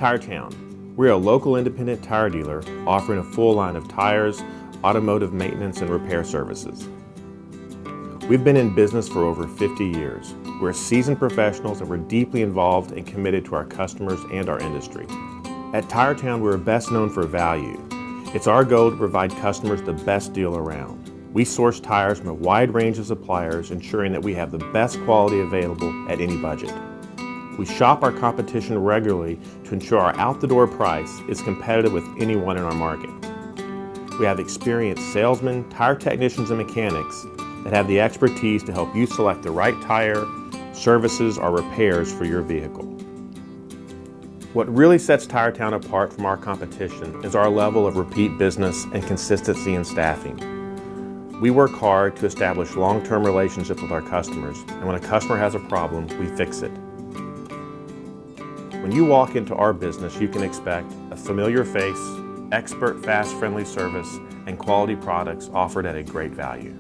Tire Town. We're a local independent tire dealer offering a full line of tires, automotive maintenance, and repair services. We've been in business for over 50 years. We're seasoned professionals and we're deeply involved and committed to our customers and our industry. At Tire Town, we're best known for value. It's our goal to provide customers the best deal around. We source tires from a wide range of suppliers, ensuring that we have the best quality available at any budget. We shop our competition regularly to ensure our out-the-door price is competitive with anyone in our market. We have experienced salesmen, tire technicians, and mechanics that have the expertise to help you select the right tire, services, or repairs for your vehicle. What really sets Tire Town apart from our competition is our level of repeat business and consistency in staffing. We work hard to establish long-term relationships with our customers, and when a customer has a problem, we fix it. When you walk into our business, you can expect a familiar face, expert, fast, friendly service, and quality products offered at a great value.